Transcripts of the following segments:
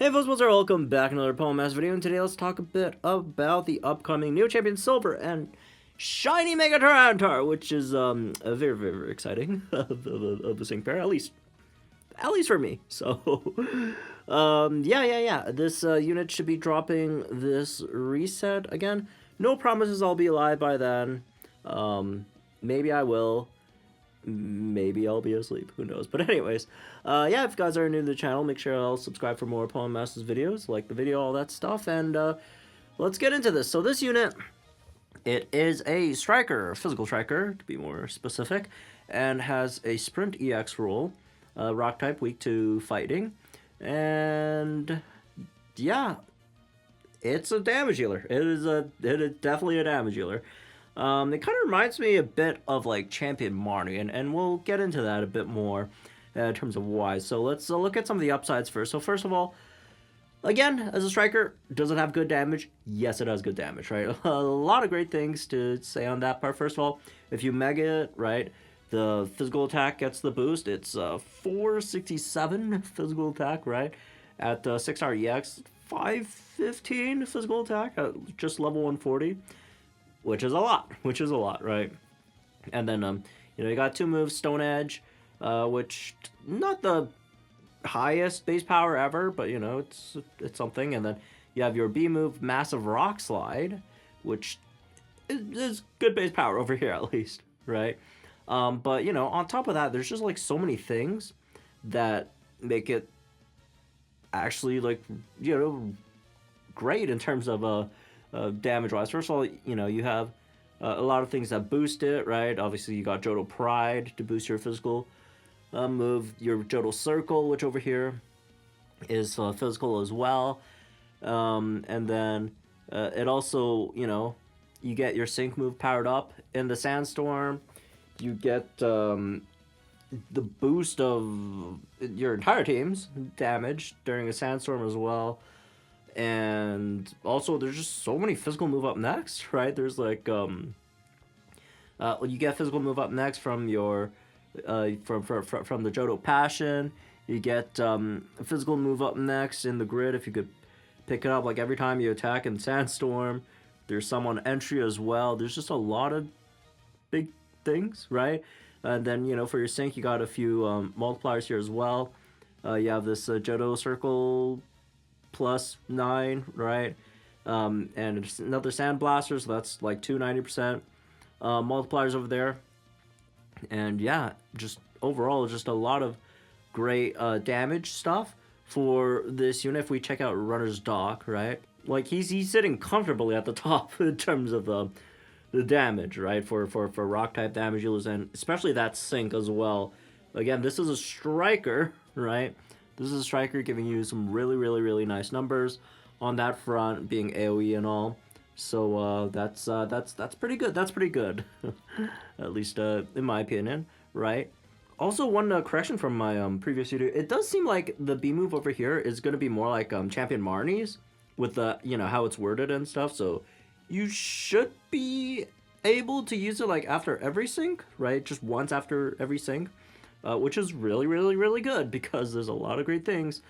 Hey folks, what's up? Welcome back to another Poem Master video, and today let's talk a bit about the upcoming Neo Champion Silver and Shiny Mega Tyranitar, which is very, very exciting of the sync pair, at least for me. So, yeah. This unit should be dropping this reset again. No promises I'll be alive by then. Maybe I will. Maybe I'll be asleep, who knows. But anyways, yeah, if you guys are new to the channel, make sure I'll subscribe for more Poem Masters videos, like the video, all that stuff, and let's get into this. So this unit, it is a striker, physical striker, to be more specific, and has a sprint EX rule, rock type, weak to fighting, and yeah, it's a damage healer. It is definitely a damage healer. It kind of reminds me a bit of like Champion Marnie, and we'll get into that a bit more in terms of why. So let's look at some of the upsides first. So first of all, again, as a striker, does it have good damage? Yes, it has good damage, right? A lot of great things to say on that part. First of all, if you mega it, right, the physical attack gets the boost. It's 467 physical attack, right? At 6-star EX, 515 physical attack at just level 140. Which is a lot, right? And then, you got two moves, Stone Edge, which not the highest base power ever, but, it's something. And then you have your B move, Massive Rock Slide, which is good base power over here, at least, right? But, on top of that, there's just, like, so many things that make it actually, like, great in terms of, damage-wise. First of all, you have a lot of things that boost it, right? Obviously, you got Johto Pride to boost your physical move. Your Johto Circle, which over here is physical as well. And then it also, you get your Sync move powered up. In the Sandstorm, you get the boost of your entire team's damage during a Sandstorm as well. And also, there's just so many physical move up next, right? There's like, you get physical move up next from your, from the Johto Passion. You get a physical move up next in the grid if you could pick it up. Like every time you attack in Sandstorm, there's some on entry as well. There's just a lot of big things, right? And then, for your sync, you got a few multipliers here as well. You have this Johto Circle +9, right? And it's another Sand Blaster, so that's like 290% multipliers over there. And yeah, just overall, just a lot of great damage stuff for this unit. If we check out Runner's Dock, right? Like he's sitting comfortably at the top in terms of the damage, right? For rock type damage dealers, and especially that sync as well. Again, this is a striker, right? This is a striker giving you some really nice numbers on that front, being AoE and all. So that's pretty good. That's pretty good, at least in my opinion, right? Also, one correction from my previous video. It does seem like the B move over here is going to be more like Champion Marnie's with the how it's worded and stuff. So you should be able to use it like after every sync, right? Just once after every sync. Which is really good because there's a lot of great things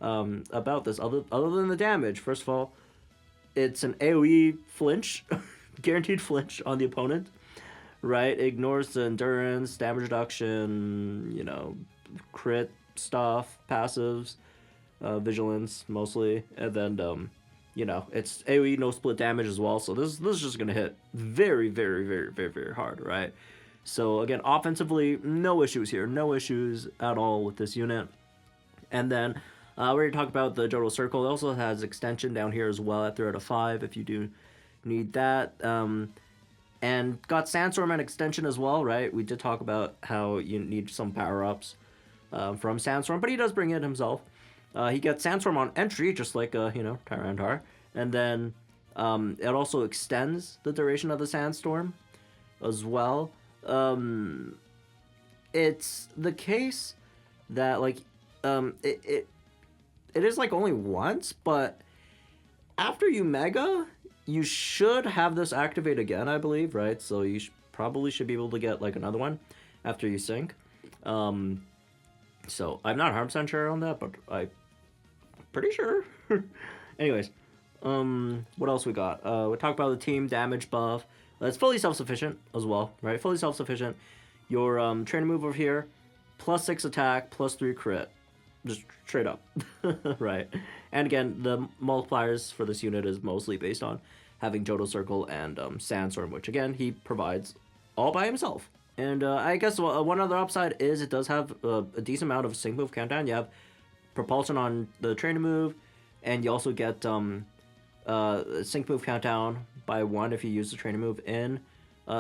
about this other than the damage. First of all, it's an AoE flinch, guaranteed flinch on the opponent, right? It ignores the endurance, damage reduction, crit stuff, passives, vigilance mostly, and then it's AoE no split damage as well. So this is just gonna hit very hard, right? So again, offensively, no issues here. No issues at all with this unit. And then we already talked about the Johto Circle. It also has extension down here as well at 3 out of 5 if you do need that. And got Sandstorm and extension as well, right? We did talk about how you need some power-ups from Sandstorm, but he does bring it himself. He gets Sandstorm on entry, just like, Tyranitar. And then it also extends the duration of the Sandstorm as well. It's the case that like it is like only once, but after you mega, you should have this activate again, I believe, right? So you probably should be able to get like another one after you sync. So I'm not 100% sure on that, but I Pretty sure. Anyways, what else we got? We talked about the team damage buff. It's fully self-sufficient as well, right? Fully self-sufficient. Your trainer move over here, +6 attack, +3 crit. Just straight up, right? And again, the multipliers for this unit is mostly based on having Johto Circle and Sandstorm, which again, he provides all by himself. And I guess one other upside is it does have a decent amount of sync move countdown. You have propulsion on the trainer move, and you also get sync move countdown by 1 if you use the trainer move in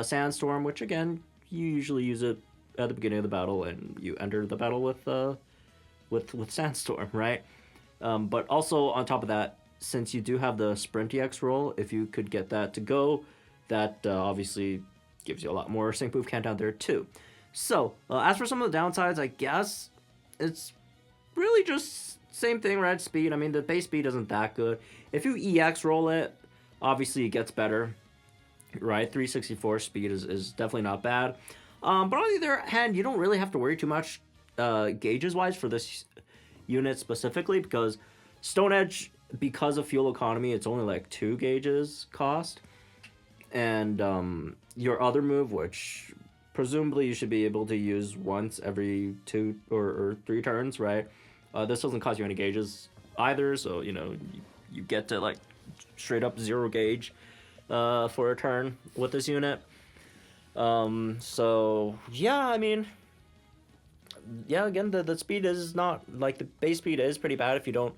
Sandstorm, which again, you usually use it at the beginning of the battle, and you enter the battle with Sandstorm, right? But also on top of that, since you do have the Sprint EX roll, if you could get that to go, that obviously gives you a lot more sync move countdown there too. So as for some of the downsides, I guess it's really just same thing, right? Speed. I mean, the base speed isn't that good. If you EX roll it, obviously it gets better, right? 364 speed is definitely not bad. But on the other hand, you don't really have to worry too much gauges wise for this unit specifically, because Stone Edge, because of fuel economy, it's only like 2 gauges cost, and your other move, which presumably you should be able to use once every 2 or 3 turns, right? This doesn't cost you any gauges either, so you know you get to like straight up 0 gauge for a turn with this unit. So yeah, I mean, yeah, again, the speed is not, like, the base speed is pretty bad if you don't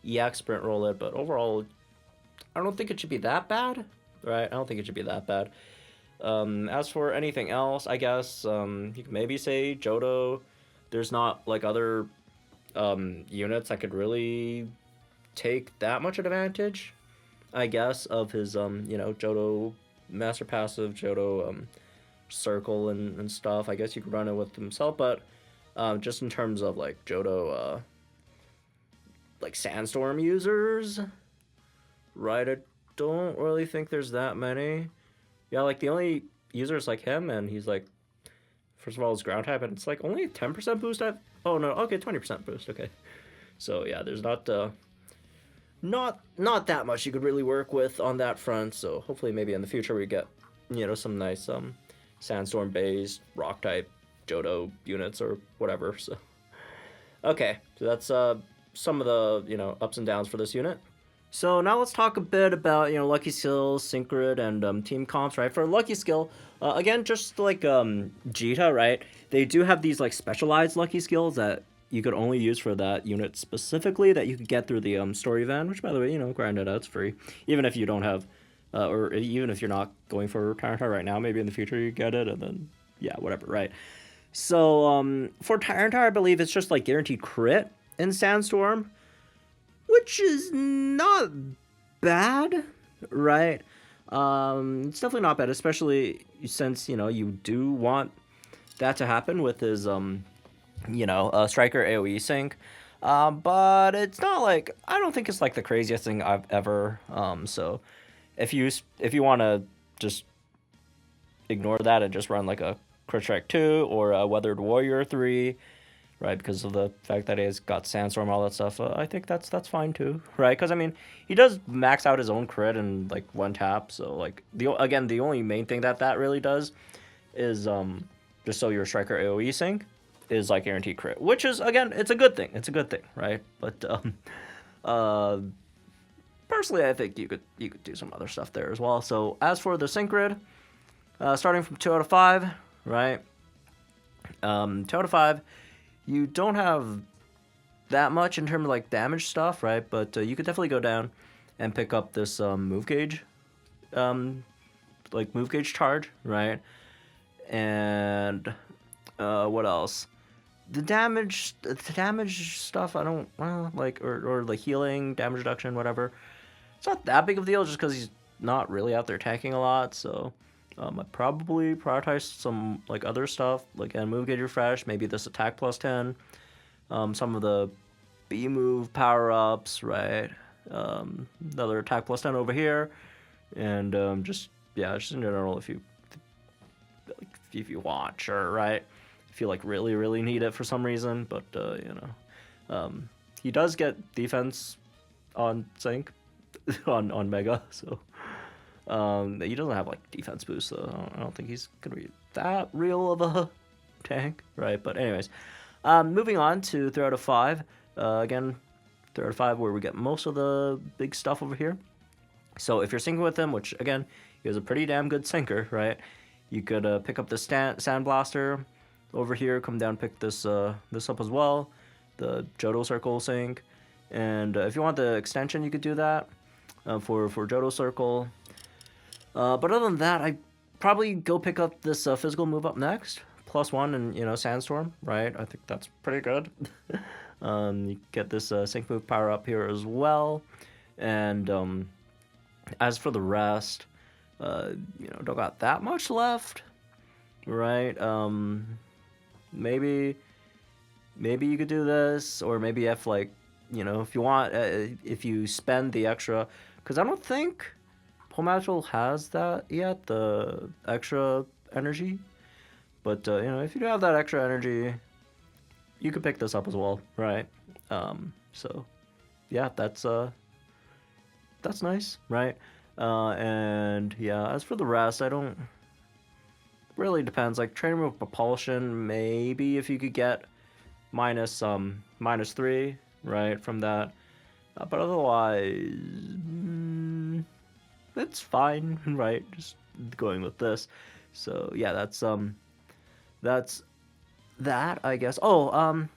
EX sprint roll it, but overall, I don't think it should be that bad, right? I don't think it should be that bad. As for anything else, I guess, you could maybe say Johto, there's not, like, other units that could really take that much advantage, I guess, of his, you know, Johto Master Passive, Johto Circle and stuff. I guess you could run it with himself, but just in terms of, like, Johto, like, Sandstorm users, right, I don't really think there's that many. Yeah, like, the only users like him, and he's, like, first of all, his ground type, and it's, like, only 10% boost. Oh, no, okay, 20% boost, okay. So, yeah, there's not that much you could really work with on that front, so hopefully maybe in the future we get, you know, some nice, Sandstorm-based, Rock-type Johto units or whatever, so. Okay, so that's, some of the, you know, ups and downs for this unit. So now let's talk a bit about, you know, Lucky Skills, Synchrid, and team comps, right? For Lucky Skill, again, just like Jita, right? They do have these, like, specialized Lucky Skills that you could only use for that unit specifically, that you could get through the story van, which, by the way, you know, granted, it's free. Even if you don't have, or even if you're not going for Tyranitar right now, maybe in the future you get it, and then, yeah, whatever, right? So, for Tyranitar, I believe it's just, like, guaranteed crit in Sandstorm, which is not bad, right? It's definitely not bad, especially since, you know, you do want that to happen with his, you know, Striker AoE sync. But it's not like, I don't think it's like the craziest thing I've ever, so if you want to just ignore that and just run like a Crit Strike 2 or a Weathered Warrior 3, right, because of the fact that he's got Sandstorm, all that stuff, I think that's fine too, right? Because, I mean, he does max out his own crit in, like, 1 tap, so, like, the only main thing that really does is, just so your Striker AoE sync is, like, guaranteed crit, which is, again, it's a good thing, right? But, personally, I think you could do some other stuff there as well. So, as for the Synchrid, starting from 2 out of 5, right? 2 out of 5, you don't have that much in terms of, like, damage stuff, right? But you could definitely go down and pick up this move gauge, like, move gauge charge, right? And what else? The damage stuff, I don't, well, like, or like healing, damage reduction, whatever. It's not that big of a deal, just because he's not really out there tanking a lot, so I'd probably prioritize some, like, other stuff, like, move gauge refresh, maybe this attack plus 10, some of the B move power-ups, right, another attack plus 10 over here, and just in general, if you want, sure, right, if you, like, really need it for some reason, but you know, he does get defense on Sync on Mega, so he doesn't have like defense boost, so I don't think he's gonna be that real of a tank, right? But anyways, moving on to 3 out of 5. Again, 3 out of 5 where we get most of the big stuff over here. So if you're syncing with him, which again, he has a pretty damn good sinker, right? You could pick up the Sandblaster over here, come down, pick this this up as well, the Johto Circle sync, and if you want the extension, you could do that for Johto Circle. But other than that, I probably go pick up this physical move up next, +1 and you know Sandstorm, right? I think that's pretty good. You get this sync move power up here as well, and as for the rest, you know, don't got that much left, right? Maybe you could do this, or maybe if like, you know, if you want, if you spend the extra, because I don't think Ponyta has that yet, the extra energy. But you know, if you do have that extra energy, you could pick this up as well, right? So yeah, that's nice, right? And yeah, as for the rest, I don't really depends. Like training move propulsion, maybe if you could get -3, right, from that. But otherwise, it's fine, right? Just going with this. So yeah, that's that, I guess. Oh,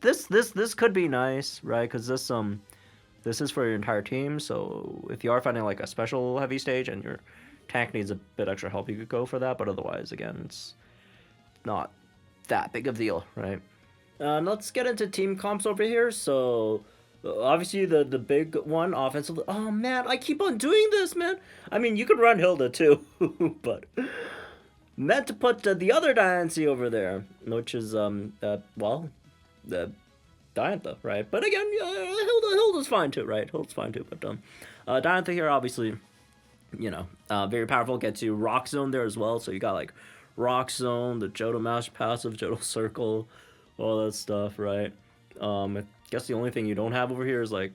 this could be nice, right? Because this is for your entire team. So if you are finding like a special heavy stage and your tank needs a bit extra help, you could go for that. But otherwise, again, it's not that big of a deal, right? Let's get into team comps over here. So obviously the big one offensively. Oh man, I keep on doing this, man. I mean, you could run Hilda too, but meant to put the other Diancie over there, which is well, the Diantha, right? But again, Hilda's fine too, right? Hilda's fine too, but Diantha here obviously, you know, very powerful. Gets you Rock Zone there as well, so you got like Rock Zone, the Johto Master Passive, Johto Circle, all that stuff, right? I guess the only thing you don't have over here is like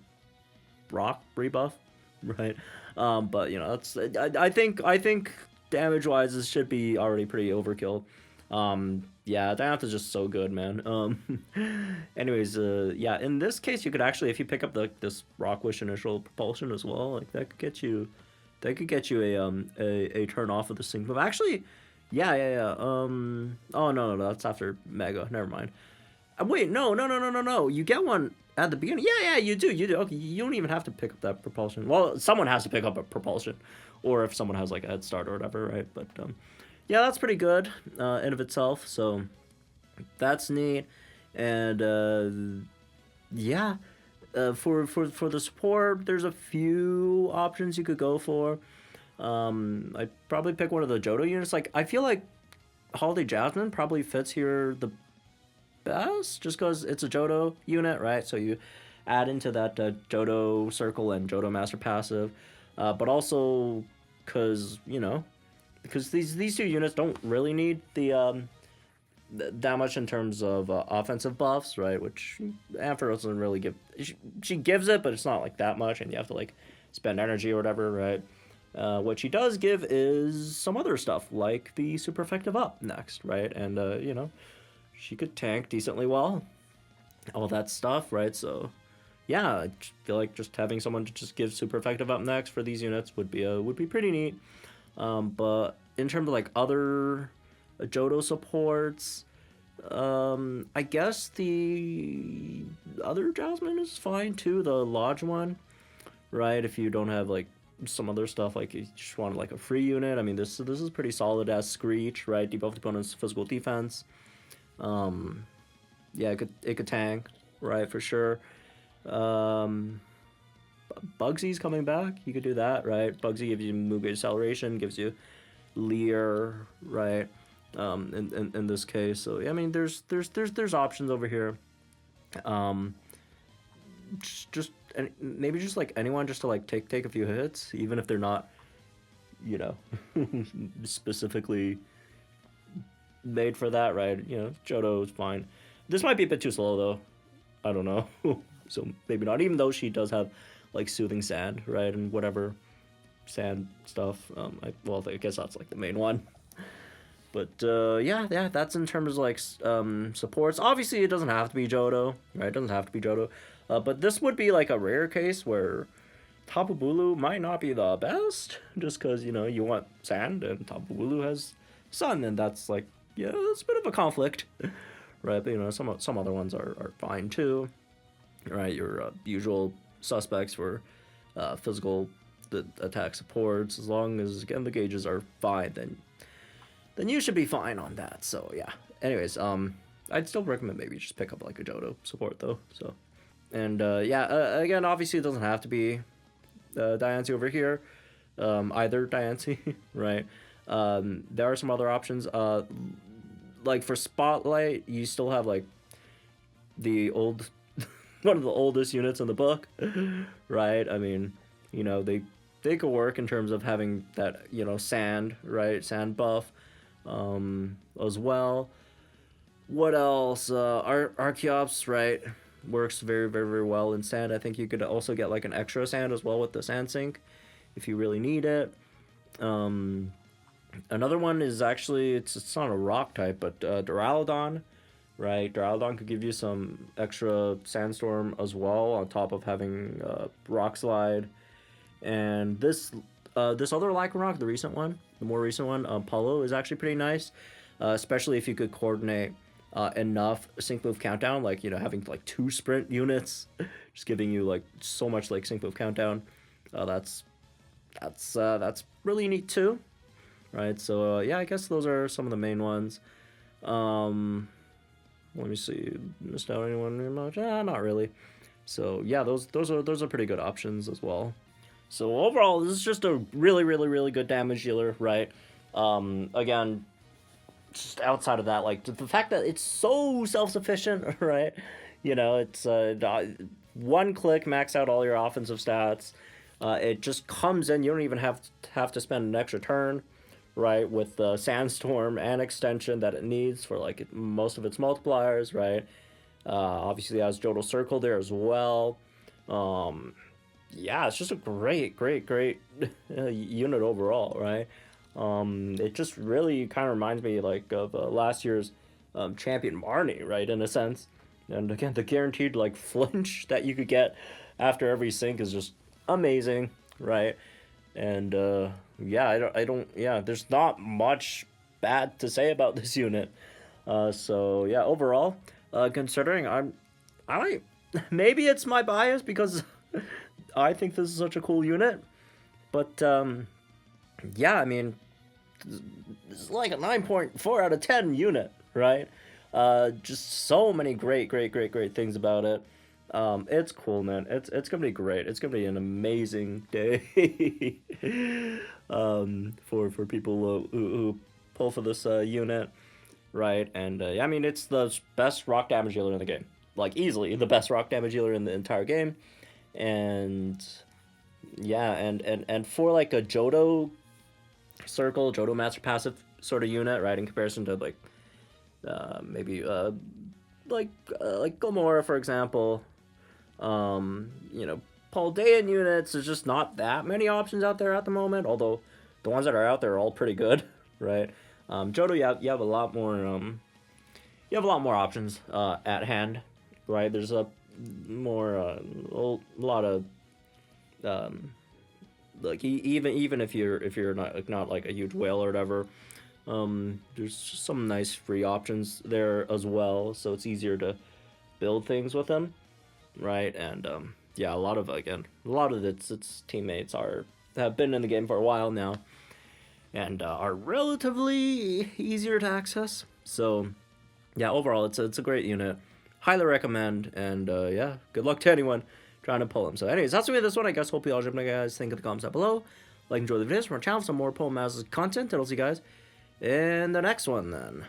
Rock rebuff, right? But you know, that's I think damage wise this should be already pretty overkill. Yeah, Diantha's just so good, man. Anyways, yeah, in this case you could actually, if you pick up this Rock Wish initial propulsion as well, like that could get you a turn off of the sync move. Actually, yeah. Oh no, that's after Mega. Never mind. Wait, no. You get one at the beginning. Yeah, you do. Okay, you don't even have to pick up that propulsion. Well, someone has to pick up a propulsion, or if someone has like a head start or whatever, right? But yeah, that's pretty good in of itself. So that's neat, and yeah, for the support, there's a few options you could go for. I'd probably pick one of the Johto units. Like I feel like Holiday Jasmine probably fits here the best, just because it's a Johto unit, right? So you add into that Johto Circle and Johto Master Passive, but also because you know, because these two units don't really need the that much in terms of offensive buffs, right? Which Ampharos doesn't really give. She gives it, but it's not like that much, and you have to like spend energy or whatever, right? What she does give is some other stuff, like the super effective up next, right? And you know, she could tank decently well, all that stuff, right? So yeah, I feel like just having someone to just give super effective up next for these units would be pretty neat. But in terms of like other Johto supports, I guess the other Jasmine is fine too, the Lodge one, right? If you don't have like some other stuff, like you just want like a free unit. I mean, this is pretty solid as Screech, right? Debuff the opponent's physical defense. Yeah, it could tank, right, for sure. Bugsy's coming back. You could do that, right? Bugsy gives you move gauge acceleration, gives you Leer, right? In this case, so yeah, I mean, there's options over here. Just maybe just like anyone, just to like take a few hits, even if they're not, you know, specifically made for that, right? You know, Johto is fine. This might be a bit too slow though. I don't know. so maybe not, even though she does have, like, Soothing Sand, right, and whatever sand stuff. Well, I guess that's, like, the main one. But, yeah, that's in terms of, like, supports. Obviously, it doesn't have to be Johto, right? It doesn't have to be Johto. But this would be, like, a rare case where Tapu Bulu might not be the best, just because, you know, you want sand, and Tapu Bulu has sun, and that's, like, yeah, it's a bit of a conflict, right? But, you know, some other ones are fine, too, right? Your usual suspects for physical attack supports, as long as, again, the gauges are fine, then you should be fine on that. So yeah. Anyways, I'd still recommend maybe just pick up like a Johto support though. So, and yeah, again, obviously it doesn't have to be Diancie over here, either Diancie, right? There are some other options. Like for Spotlight, you still have like the old, one of the oldest units in the book, right? I mean, you know, they could work in terms of having that, you know, sand, right? Sand buff, as well. What else? Archeops, right? Works very, very, very well in sand. I think you could also get like an extra sand as well with the sand sink if you really need it. Another one is actually, it's not a rock type, but Duraludon, right? Duraludon could give you some extra sandstorm as well on top of having rock slide. And this other Lycanroc, the recent one, the more recent one, Polo, is actually pretty nice, especially if you could coordinate enough sync move countdown, like, you know, having like 2 sprint units, just giving you like so much like sync move countdown. That's really neat too, right? So yeah, I guess those are some of the main ones. Let me see, missed out anyone very much? Not really. So yeah, those are pretty good options as well. So overall, this is just a really, really, really good damage dealer, right? Again, just outside of that, like, the fact that it's so self-sufficient, right? You know, it's one click, max out all your offensive stats. It just comes in. You don't even have to spend an extra turn, right? With the Sandstorm and extension that it needs for, like, most of its multipliers, right? Obviously, it has Johto Circle there as well. Yeah, it's just a great unit overall, right? It just really kind of reminds me like of last year's champion Marnie, right, in a sense. And again, the guaranteed like flinch that you could get after every sync is just amazing, right? And yeah, yeah, there's not much bad to say about this unit. So yeah, overall, considering I maybe it's my bias because I think this is such a cool unit, but yeah, I mean, this is like a 9.4 out of 10 unit, right? Just so many great things about it. It's cool, man. It's gonna be great. It's gonna be an amazing day for people who pull for this unit, right? And yeah, I mean, it's the best rock damage dealer in the game, like easily the best rock damage dealer in the entire game. And yeah, and for like a Johto Circle, Johto Master Passive sort of unit, right, in comparison to like maybe like Gomora, for example, you know, Paldean units, there's just not that many options out there at the moment, although the ones that are out there are all pretty good, right? Johto, you have a lot more options at hand, right? There's a lot of like even if you're not like a huge whale or whatever, there's just some nice free options there as well, so it's easier to build things with them, right? And yeah, a lot of its teammates have been in the game for a while now and are relatively easier to access. So yeah, overall it's a great unit. Highly recommend, and yeah, good luck to anyone trying to pull them. So anyways, that's me this one. I guess hope you all guys think of the comments down below. Like, enjoy the videos from our channel, some more Pull Maz's content, and I'll see you guys in the next one then.